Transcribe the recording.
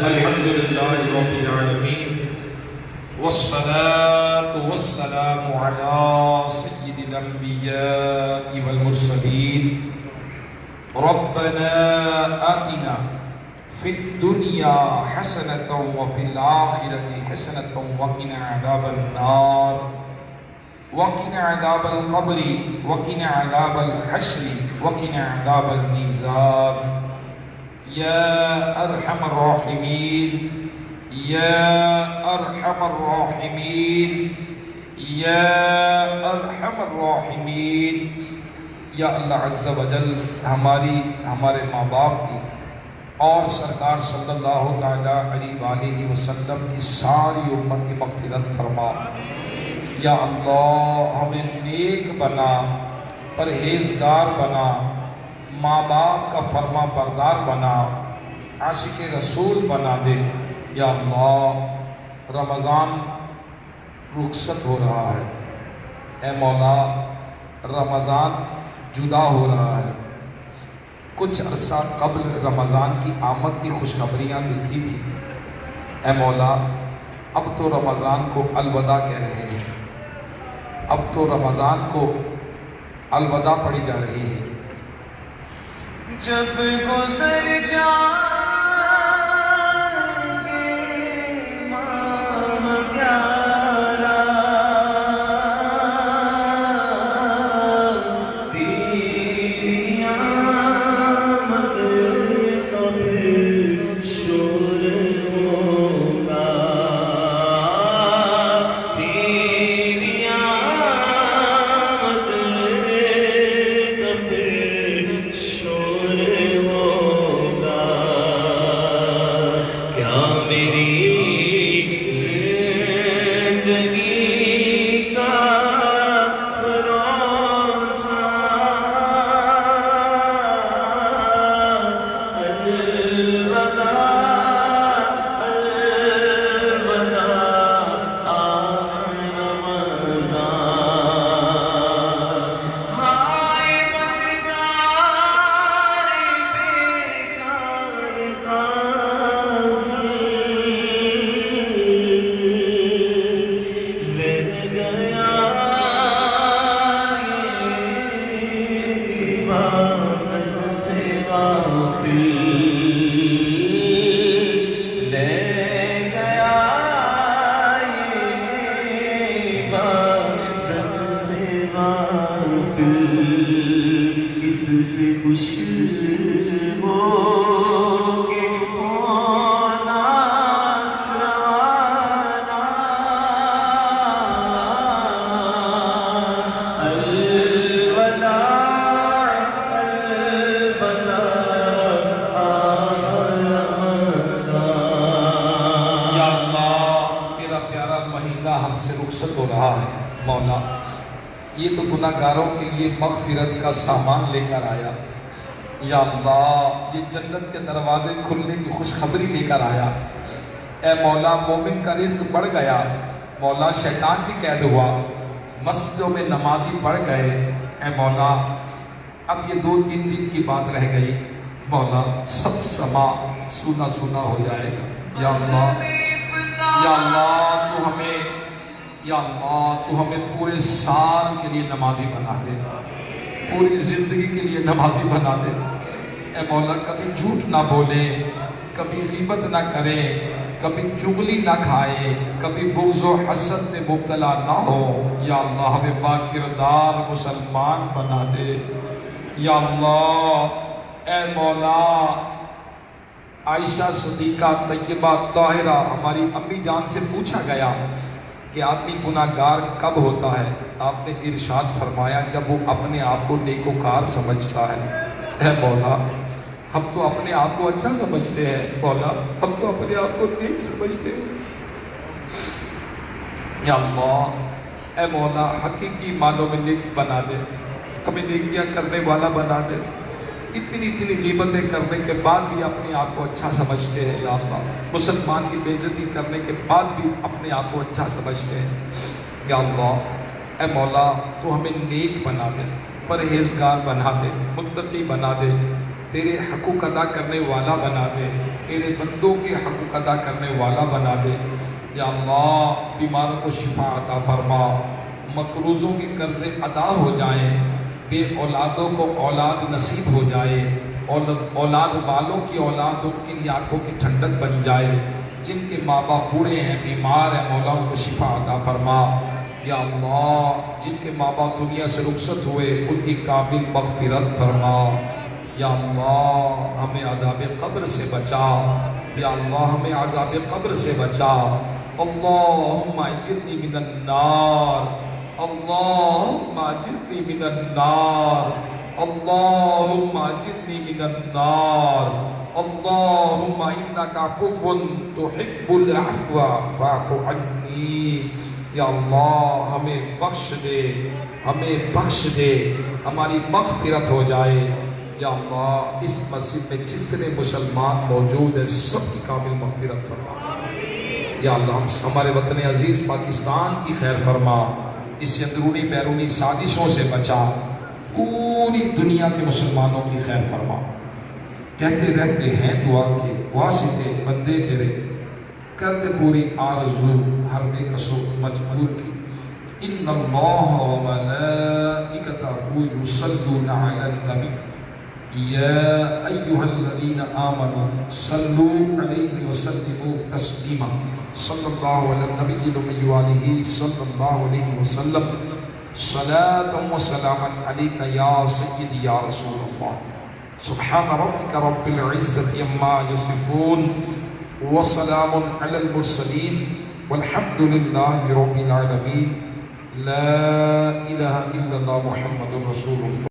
الحمدللہ رب العالمین والصلاة والسلام علی سید الانبیاء والمرسلین ربنا آتنا فی الدنیا حسنة وفی الآخرة حسنة وقنا عذاب النار وقنا عذاب القبر وقنا عذاب الحشر وقنا عذاب المیزان یا ارحم الراحمین یا ارحم الراحمین یا ارحم الراحمین یا اللہ عز و جل ہمارے ماں باپ کی اور سرکار صلی اللہ تعالیٰ علیہ وآلہ وسلم کی ساری امت کی مغفرت فرما۔ یا اللہ ہمیں نیک بنا، پرہیزگار بنا، ماں باپ کا فرما بردار بنا، عاشق رسول بنا دے۔ یا اللہ رمضان رخصت ہو رہا ہے، اے مولا رمضان جدا ہو رہا ہے۔ کچھ عرصہ قبل رمضان کی آمد کی خوشخبریاں ملتی تھی، اے مولا اب تو رمضان کو الوداع کہہ رہے ہیں، اب تو رمضان کو الوداع پڑھی جا رہی ہے۔ جب گزر جائیں گے ماہ گیارہ، تیری آمد کا پھر شور ہوگا، تیری آمد کا پھر شور ہوگا۔ کیا میری زندگی کا بھروسہ الوداع الوداع رمضان، ہائے بدکار بیکار رہ گیا یہ عبادت سے غافل، لے گیا یہ عبادت سے غافل، اس سے خوش ہو کے ہونا روانہ، الوداع الوداع رمضان۔ یا اللہ تیرا پیارا مہینہ ہم سے رخصت ہو رہا ہے، مولا یہ تو گناہ گاروں کے لیے مغفرت کا سامان لے کر آیا۔ یا اللہ یہ جنت کے دروازے کھلنے کی خوشخبری لے کر آیا۔ اے مولا مومن کا رزق بڑھ گیا، مولا شیطان بھی قید ہوا، مسجدوں میں نمازی بڑھ گئے۔ اے مولا اب یہ 2-3 دن کی بات رہ گئی، مولا سب سما سونا سونا ہو جائے گا۔ یا اللہ یا اللہ تو ہمیں پورے سال کے لیے نمازی بنا دے۔ پوری زندگی کے لیے نمازی بنا دے۔ اے مولا کبھی جھوٹ نہ بولے، کبھی غیبت نہ کرے، کبھی چغلی نہ کھائے، کبھی بغض و حسد میں مبتلا نہ ہو۔ یا اللہ ہمیں با کردار مسلمان بنا دے۔ یا اللہ اے مولا عائشہ صدیقہ طیبہ طاہرہ ہماری امی جان سے پوچھا گیا کہ آدمی گناہگار کب ہوتا ہے؟ آپ نے ارشاد فرمایا جب وہ اپنے آپ کو نیکوکار سمجھتا ہے۔ اے مولا ہم تو اپنے آپ کو اچھا سمجھتے ہیں، مولا ہم تو اپنے آپ کو نیک سمجھتے ہیں۔ یا اللہ اے مولا حقیقی معنوں میں نیک بنا دے، ہمیں نیکیاں کرنے والا بنا دے۔ اتنی غیبتیں کرنے کے بعد بھی اپنے آپ کو اچھا سمجھتے ہیں یا اللہ، مسلمان کی بے عزتی کرنے کے بعد بھی اپنے آپ کو اچھا سمجھتے ہیں یا اللہ۔ اے مولا تو ہمیں نیک بنا دے، پرہیزگار بنا دے، متقی بنا دے، تیرے حقوق ادا کرنے والا بنا دے، تیرے بندوں کے حقوق ادا کرنے والا بنا دے یا اللہ۔ بیماروں کو شفا عطا فرما، مقروضوں کے قرضے ادا ہو جائیں، بے اولادوں کو اولاد نصیب ہو جائے، اولاد والوں کی اولاد ان کے لیے آنکھوں کی ٹھنڈک بن جائے، جن کے ماں باپ بوڑھے ہیں بیمار ہیں مولا ان کو شفا عطا فرما یا اللہ۔ جن کے ماں باپ دنیا سے رخصت ہوئے ان کی کامل مغفرت فرما یا اللہ۔ ہمیں عذاب قبر سے بچا یا اللہ، ہمیں عذاب قبر سے بچا۔ اللہم اجرنی من النار، اللہم اجرنی من النار، اللہم اجرنی من النار، اللہم انکا عفو تحب العفو فاعف عنی۔ یا اللہ ہمیں بخش دے، ہمیں بخش دے، ہماری مغفرت ہو جائے یا اللہ۔ اس مسجد میں جتنے مسلمان موجود ہیں سب کی کامل مغفرت فرما یا اللہ۔ ہم ہمارے وطن عزیز پاکستان کی خیر فرما، اس اندرونی بیرونی سازشوں سے بچا، پوری دنیا کے مسلمانوں کی خیر فرما۔ کہتے رہتے ہیں دعا کے واسطے بندے تیرے، کر دے پوری آرزو ہر بے کسو مجبور کی۔ ان اللہ و ملائکتہ یصلون علی النبی یا ایہا الذین آمنوا صلوا علیہ وسلموا تسلیما۔ صلی اللہ علی النبی الامی وآلہ صلی اللہ علیہ وسلم۔ صلاة و سلاما علیک یا سیدی یا رسول اللہ۔ سبحان ربک رب العزت عما یصفون وسلام علی المرسلین والحمد للہ رب العالمین۔ لا الہ الا اللہ محمد رسول اللہ۔